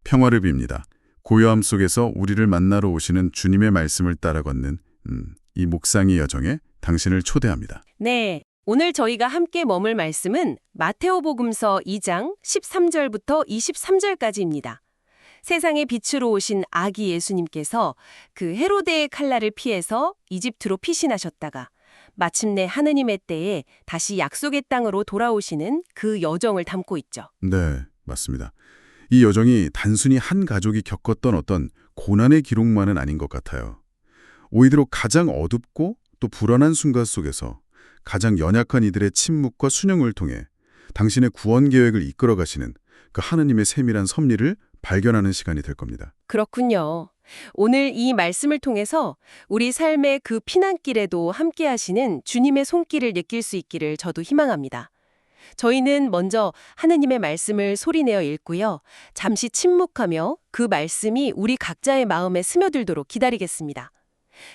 평화를 빕니다. 고요함 속에서 우리를 만나러 오시는 주님의 말씀을 따라 걷는 이 묵상의 여정에 당신을 초대합니다. 네, 오늘 저희가 함께 머물 말씀은 마테오복음서 2장 13절부터 23절까지입니다. 세상의 빛으로 오신 아기 예수님께서 그 헤로데의 칼날을 피해서 이집트로 피신하셨다가 마침내 하느님의 때에 다시 약속의 땅으로 돌아오시는 그 여정을 담고 있죠. 네, 맞습니다. 이 여정이 단순히 한 가족이 겪었던 어떤 고난의 기록만은 아닌 것 같아요. 오히려 가장 어둡고 또 불안한 순간 속에서 가장 연약한 이들의 침묵과 순영을 통해 당신의 구원 계획을 이끌어 가시는 그 하느님의 세밀한 섭리를 발견하는 시간이 될 겁니다. 그렇군요. 오늘 이 말씀을 통해서 우리 삶의 그 피난길에도 함께 하시는 주님의 손길을 느낄 수 있기를 저도 희망합니다. 저희는 먼저 하느님의 말씀을 소리내어 읽고요. 잠시 침묵하며 그 말씀이 우리 각자의 마음에 스며들도록 기다리겠습니다.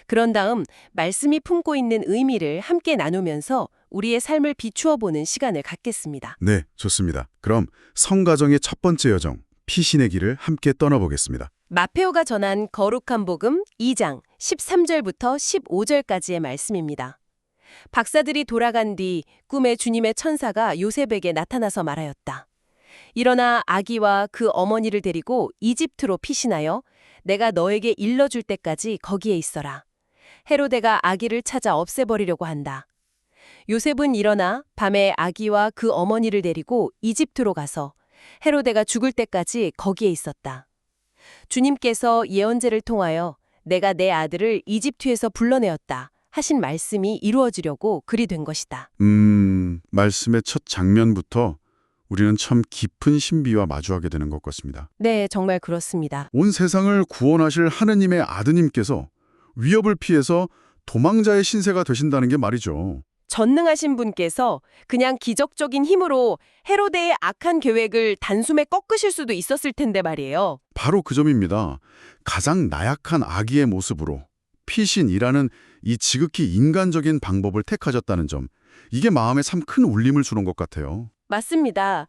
그런 다음 말씀이 품고 있는 의미를 함께 나누면서 우리의 삶을 비추어 보는 시간을 갖겠습니다. 네, 좋습니다. 그럼 성가정의 첫 번째 여정, 피신의 길을 함께 떠나보겠습니다. 마테오가 전한 거룩한 복음 2장 13절부터 15절까지의 말씀입니다. 박사들이 돌아간 뒤 꿈에 주님의 천사가 요셉에게 나타나서 말하였다. 일어나 아기와 그 어머니를 데리고 이집트로 피신하여 내가 너에게 일러줄 때까지 거기에 있어라. 헤로데가 아기를 찾아 없애버리려고 한다. 요셉은 일어나 밤에 아기와 그 어머니를 데리고 이집트로 가서 헤로데가 죽을 때까지 거기에 있었다. 주님께서 예언자를 통하여 내가 내 아들을 이집트에서 불러내었다 하신 말씀이 이루어지려고 그리 된 것이다. 말씀의 첫 장면부터 우리는 참 깊은 신비와 마주하게 되는 것 같습니다. 네, 정말 그렇습니다. 온 세상을 구원하실 하느님의 아드님께서 위협을 피해서 도망자의 신세가 되신다는 게 말이죠. 전능하신 분께서 그냥 기적적인 힘으로 헤로데의 악한 계획을 단숨에 꺾으실 수도 있었을 텐데 말이에요. 바로 그 점입니다. 가장 나약한 아기의 모습으로 피신이라는 이 지극히 인간적인 방법을 택하셨다는 점, 이게 마음에 참 큰 울림을 주는 것 같아요. 맞습니다.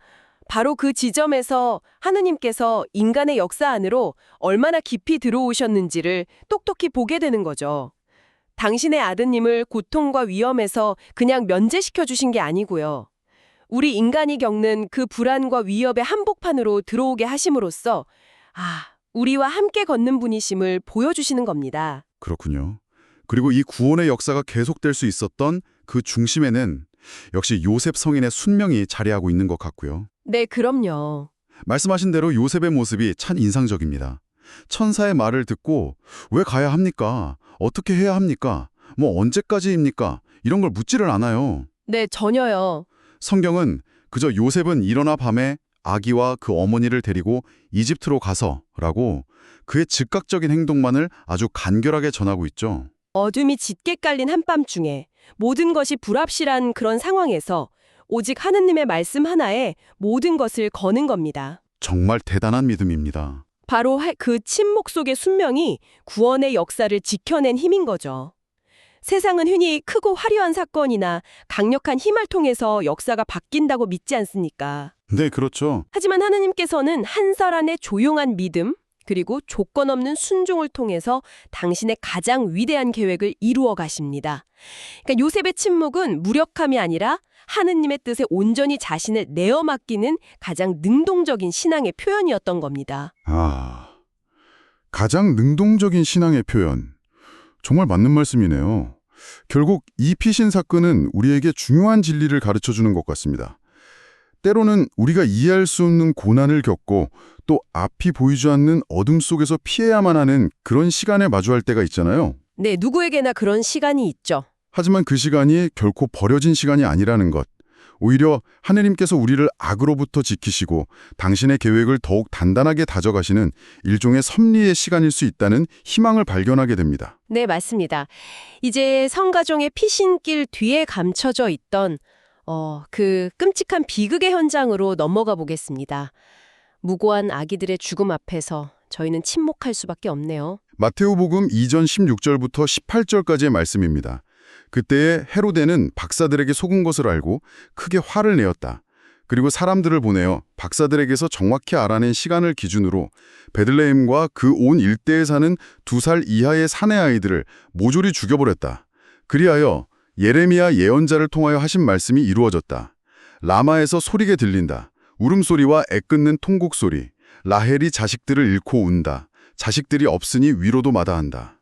바로 그 지점에서 하느님께서 인간의 역사 안으로 얼마나 깊이 들어오셨는지를 똑똑히 보게 되는 거죠. 당신의 아드님을 고통과 위험에서 그냥 면제시켜 주신 게 아니고요. 우리 인간이 겪는 그 불안과 위협의 한복판으로 들어오게 하심으로써 우리와 함께 걷는 분이심을 보여주시는 겁니다. 그렇군요. 그리고 이 구원의 역사가 계속될 수 있었던 그 중심에는 역시 요셉 성인의 순명이 자리하고 있는 것 같고요. 네, 그럼요. 말씀하신 대로 요셉의 모습이 참 인상적입니다. 천사의 말을 듣고 왜 가야 합니까? 어떻게 해야 합니까? 언제까지입니까? 이런 걸 묻지를 않아요. 네, 전혀요. 성경은 그저 요셉은 일어나 밤에 아기와 그 어머니를 데리고 이집트로 가서라고 그의 즉각적인 행동만을 아주 간결하게 전하고 있죠. 어둠이 짙게 깔린 한밤중에 모든 것이 불합실한 그런 상황에서 오직 하느님의 말씀 하나에 모든 것을 거는 겁니다. 정말 대단한 믿음입니다. 바로 그 침묵 속의 순명이 구원의 역사를 지켜낸 힘인 거죠. 세상은 흔히 크고 화려한 사건이나 강력한 힘을 통해서 역사가 바뀐다고 믿지 않습니까? 네, 그렇죠. 하지만 하느님께서는 한 사람의 조용한 믿음, 그리고 조건 없는 순종을 통해서 당신의 가장 위대한 계획을 이루어 가십니다. 그러니까 요셉의 침묵은 무력함이 아니라 하느님의 뜻에 온전히 자신을 내어 맡기는 가장 능동적인 신앙의 표현이었던 겁니다. 가장 능동적인 신앙의 표현. 정말 맞는 말씀이네요. 결국 이 피신 사건은 우리에게 중요한 진리를 가르쳐주는 것 같습니다. 때로는 우리가 이해할 수 없는 고난을 겪고 또 앞이 보이지 않는 어둠 속에서 피해야만 하는 그런 시간에 마주할 때가 있잖아요. 네, 누구에게나 그런 시간이 있죠. 하지만 그 시간이 결코 버려진 시간이 아니라는 것. 오히려 하느님께서 우리를 악으로부터 지키시고 당신의 계획을 더욱 단단하게 다져가시는 일종의 섭리의 시간일 수 있다는 희망을 발견하게 됩니다. 네, 맞습니다. 이제 성가종의 피신길 뒤에 감춰져 있던 그 끔찍한 비극의 현장으로 넘어가 보겠습니다. 무고한 아기들의 죽음 앞에서 저희는 침묵할 수밖에 없네요. 마테오복음 2장 16절부터 18절까지의 말씀입니다. 그때에 헤로데는 박사들에게 속은 것을 알고 크게 화를 내었다. 그리고 사람들을 보내어 박사들에게서 정확히 알아낸 시간을 기준으로 베들레헴과 그 온 일대에 사는 2살 이하의 사내 아이들을 모조리 죽여버렸다. 그리하여 예레미야 예언자를 통하여 하신 말씀이 이루어졌다. 라마에서 소리게 들린다. 울음소리와 애끓는 통곡소리. 라헬이 자식들을 잃고 운다. 자식들이 없으니 위로도 마다한다.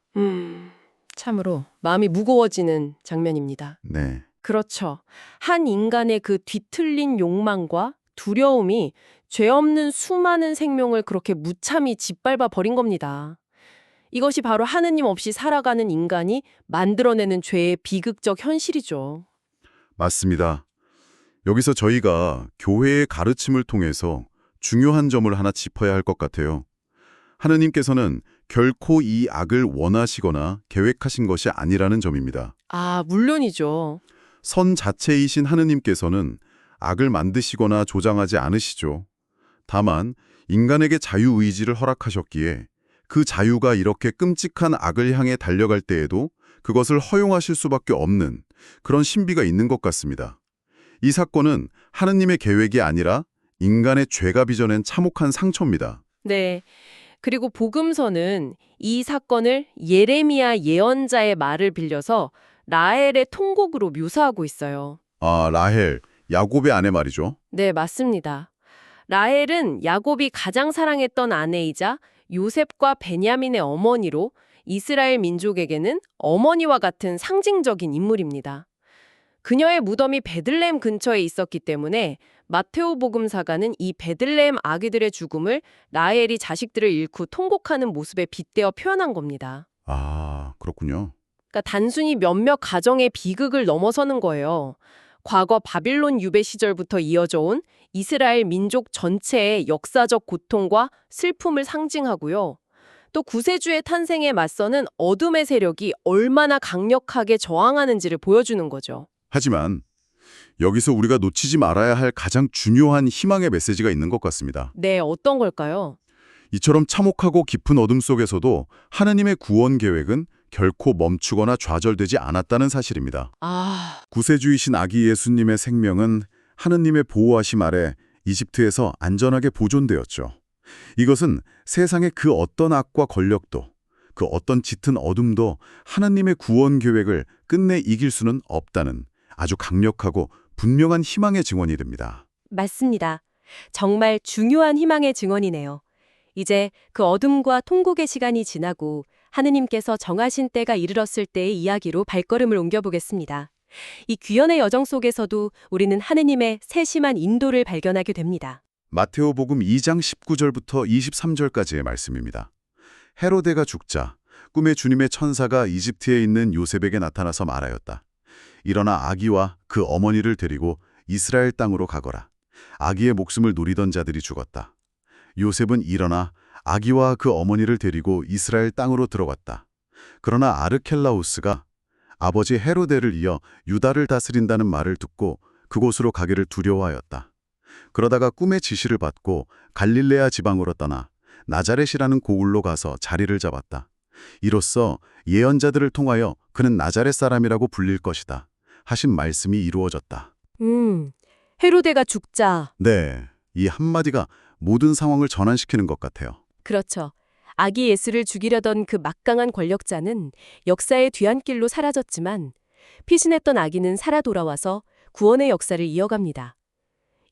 참으로 마음이 무거워지는 장면입니다. 네. 그렇죠. 한 인간의 그 뒤틀린 욕망과 두려움이 죄 없는 수많은 생명을 그렇게 무참히 짓밟아 버린 겁니다. 이것이 바로 하느님 없이 살아가는 인간이 만들어내는 죄의 비극적 현실이죠. 맞습니다. 여기서 저희가 교회의 가르침을 통해서 중요한 점을 하나 짚어야 할 것 같아요. 하느님께서는 결코 이 악을 원하시거나 계획하신 것이 아니라는 점입니다. 아, 물론이죠. 선 자체이신 하느님께서는 악을 만드시거나 조장하지 않으시죠. 다만 인간에게 자유의지를 허락하셨기에 그 자유가 이렇게 끔찍한 악을 향해 달려갈 때에도 그것을 허용하실 수밖에 없는 그런 신비가 있는 것 같습니다. 이 사건은 하느님의 계획이 아니라 인간의 죄가 빚어낸 참혹한 상처입니다. 네. 그리고 복음서는 이 사건을 예레미야 예언자의 말을 빌려서 라헬의 통곡으로 묘사하고 있어요. 아, 라헬, 야곱의 아내 말이죠. 네, 맞습니다. 라헬은 야곱이 가장 사랑했던 아내이자 요셉과 베냐민의 어머니로 이스라엘 민족에게는 어머니와 같은 상징적인 인물입니다. 그녀의 무덤이 베들레헴 근처에 있었기 때문에 마테오 복음사가는 이 베들레헴 아기들의 죽음을 라헬이 자식들을 잃고 통곡하는 모습에 빗대어 표현한 겁니다. 아, 그렇군요. 그러니까 단순히 몇몇 가정의 비극을 넘어서는 거예요. 과거 바빌론 유배 시절부터 이어져 온 이스라엘 민족 전체의 역사적 고통과 슬픔을 상징하고요. 또 구세주의 탄생에 맞서는 어둠의 세력이 얼마나 강력하게 저항하는지를 보여주는 거죠. 하지만 여기서 우리가 놓치지 말아야 할 가장 중요한 희망의 메시지가 있는 것 같습니다. 네, 어떤 걸까요? 이처럼 참혹하고 깊은 어둠 속에서도 하느님의 구원 계획은 결코 멈추거나 좌절되지 않았다는 사실입니다. 아, 구세주이신 아기 예수님의 생명은 하느님의 보호하심 아래 이집트에서 안전하게 보존되었죠. 이것은 세상의 그 어떤 악과 권력도, 그 어떤 짙은 어둠도 하느님의 구원 계획을 끝내 이길 수는 없다는 아주 강력하고 분명한 희망의 증언이 됩니다. 맞습니다. 정말 중요한 희망의 증언이네요. 이제 그 어둠과 통곡의 시간이 지나고 하느님께서 정하신 때가 이르렀을 때의 이야기로 발걸음을 옮겨보겠습니다. 이 귀연의 여정 속에서도 우리는 하느님의 세심한 인도를 발견하게 됩니다. 마테오복음 2장 19절부터 23절까지의 말씀입니다. 헤로데가 죽자 꿈에 주님의 천사가 이집트에 있는 요셉에게 나타나서 말하였다. 일어나 아기와 그 어머니를 데리고 이스라엘 땅으로 가거라. 아기의 목숨을 노리던 자들이 죽었다. 요셉은 일어나 아기와 그 어머니를 데리고 이스라엘 땅으로 들어갔다. 그러나 아르켈라우스가 아버지 헤로데를 이어 유다를 다스린다는 말을 듣고 그곳으로 가기를 두려워하였다. 그러다가 꿈의 지시를 받고 갈릴레아 지방으로 떠나 나자렛이라는 고을로 가서 자리를 잡았다. 이로써 예언자들을 통하여 그는 나자렛 사람이라고 불릴 것이다 하신 말씀이 이루어졌다. 헤로데가 죽자. 네, 이 한마디가 모든 상황을 전환시키는 것 같아요. 그렇죠. 아기 예수를 죽이려던 그 막강한 권력자는 역사의 뒤안길로 사라졌지만 피신했던 아기는 살아 돌아와서 구원의 역사를 이어갑니다.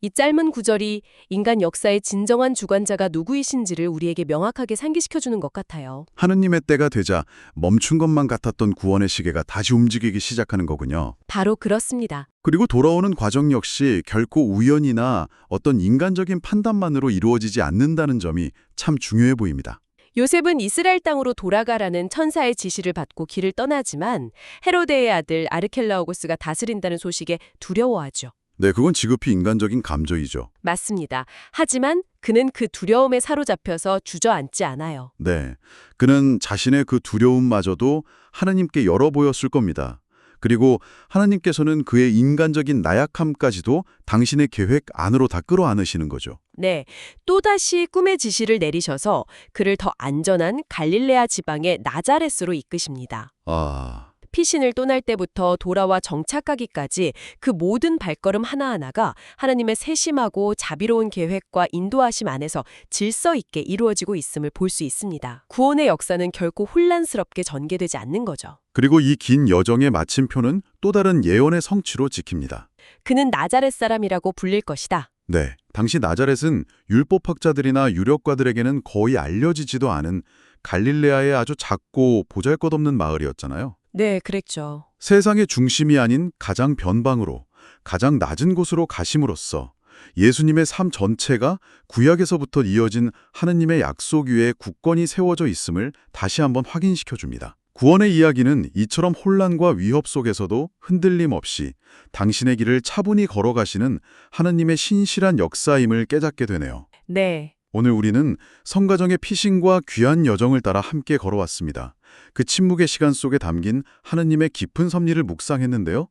이 짧은 구절이 인간 역사의 진정한 주관자가 누구이신지를 우리에게 명확하게 상기시켜주는 것 같아요. 하느님의 때가 되자 멈춘 것만 같았던 구원의 시계가 다시 움직이기 시작하는 거군요. 바로 그렇습니다. 그리고 돌아오는 과정 역시 결코 우연이나 어떤 인간적인 판단만으로 이루어지지 않는다는 점이 참 중요해 보입니다. 요셉은 이스라엘 땅으로 돌아가라는 천사의 지시를 받고 길을 떠나지만 헤로데의 아들 아르켈라오고스가 다스린다는 소식에 두려워하죠. 네, 그건 지극히 인간적인 감정이죠. 맞습니다. 하지만 그는 그 두려움에 사로잡혀서 주저앉지 않아요. 네, 그는 자신의 그 두려움마저도 하나님께 열어 보였을 겁니다. 그리고 하나님께서는 그의 인간적인 나약함까지도 당신의 계획 안으로 다 끌어안으시는 거죠. 네, 또다시 꿈의 지시를 내리셔서 그를 더 안전한 갈릴레아 지방의 나자렛으로 이끄십니다. 아, 피신을 떠날 때부터 돌아와 정착하기까지 그 모든 발걸음 하나하나가 하나님의 세심하고 자비로운 계획과 인도하심 안에서 질서 있게 이루어지고 있음을 볼 수 있습니다. 구원의 역사는 결코 혼란스럽게 전개되지 않는 거죠. 그리고 이 긴 여정의 마침표는 또 다른 예언의 성취로 지킵니다. 그는 나자렛 사람이라고 불릴 것이다. 네, 당시 나자렛은 율법학자들이나 유력가들에게는 거의 알려지지도 않은 갈릴레아의 아주 작고 보잘것없는 마을이었잖아요. 네, 그랬죠. 세상의 중심이 아닌 가장 변방으로, 가장 낮은 곳으로 가심으로써 예수님의 삶 전체가 구약에서부터 이어진 하느님의 약속 위에 굳건히 세워져 있음을 다시 한번 확인시켜 줍니다. 구원의 이야기는 이처럼 혼란과 위협 속에서도 흔들림 없이 당신의 길을 차분히 걸어가시는 하느님의 신실한 역사임을 깨닫게 되네요. 네. 오늘 우리는 성가정의 피신과 귀한 여정을 따라 함께 걸어왔습니다. 그 침묵의 시간 속에 담긴 하느님의 깊은 섭리를 묵상했는데요.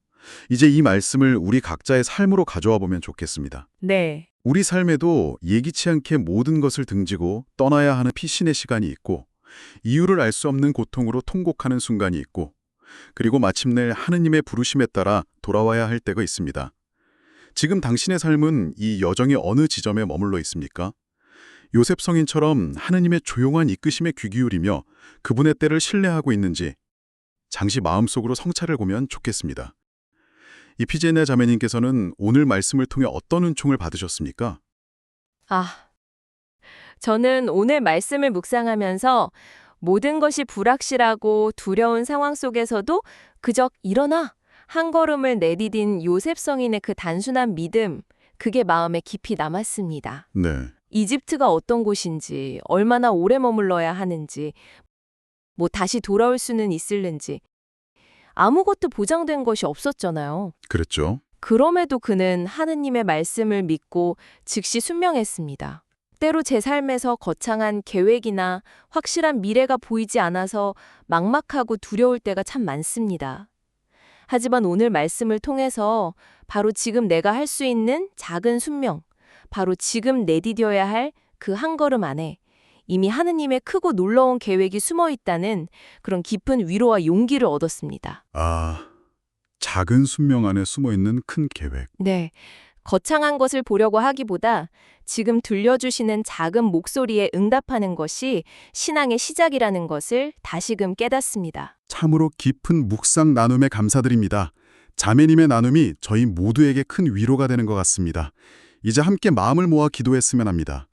이제 이 말씀을 우리 각자의 삶으로 가져와 보면 좋겠습니다. 네. 우리 삶에도 예기치 않게 모든 것을 등지고 떠나야 하는 피신의 시간이 있고 이유를 알 수 없는 고통으로 통곡하는 순간이 있고 그리고 마침내 하느님의 부르심에 따라 돌아와야 할 때가 있습니다. 지금 당신의 삶은 이 여정의 어느 지점에 머물러 있습니까? 요셉 성인처럼 하느님의 조용한 이끄심에 귀 기울이며 그분의 때를 신뢰하고 있는지 잠시 마음속으로 성찰을 보면 좋겠습니다. 이피제네 자매님께서는 오늘 말씀을 통해 어떤 은총을 받으셨습니까? 저는 오늘 말씀을 묵상하면서 모든 것이 불확실하고 두려운 상황 속에서도 그저 일어나 한 걸음을 내디딘 요셉 성인의 그 단순한 믿음, 그게 마음에 깊이 남았습니다. 네, 이집트가 어떤 곳인지, 얼마나 오래 머물러야 하는지, 다시 돌아올 수는 있을는지 아무것도 보장된 것이 없었잖아요. 그랬죠. 그럼에도 그는 하느님의 말씀을 믿고 즉시 순명했습니다. 때로 제 삶에서 거창한 계획이나 확실한 미래가 보이지 않아서 막막하고 두려울 때가 참 많습니다. 하지만 오늘 말씀을 통해서 바로 지금 내가 할 수 있는 작은 순명, 바로 지금 내디뎌야 할 그 한 걸음 안에 이미 하느님의 크고 놀라운 계획이 숨어 있다는 그런 깊은 위로와 용기를 얻었습니다. 작은 순명 안에 숨어있는 큰 계획. 네. 거창한 것을 보려고 하기보다 지금 들려주시는 작은 목소리에 응답하는 것이 신앙의 시작이라는 것을 다시금 깨닫습니다. 참으로 깊은 묵상 나눔에 감사드립니다. 자매님의 나눔이 저희 모두에게 큰 위로가 되는 것 같습니다. 이제 함께 마음을 모아 기도했으면 합니다.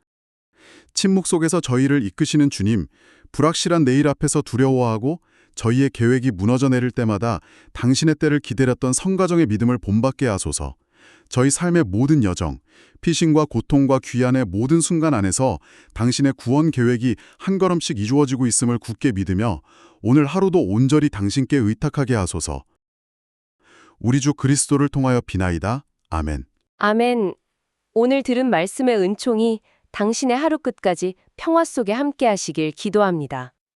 침묵 속에서 저희를 이끄시는 주님, 불확실한 내일 앞에서 두려워하고 저희의 계획이 무너져 내릴 때마다 당신의 때를 기다렸던 성가정의 믿음을 본받게 하소서. 저희 삶의 모든 여정, 피신과 고통과 귀환의 모든 순간 안에서 당신의 구원 계획이 한 걸음씩 이루어지고 있음을 굳게 믿으며 오늘 하루도 온전히 당신께 의탁하게 하소서. 우리 주 그리스도를 통하여 비나이다. 아멘. 아멘. 오늘 들은 말씀의 은총이 당신의 하루 끝까지 평화 속에 함께 하시길 기도합니다.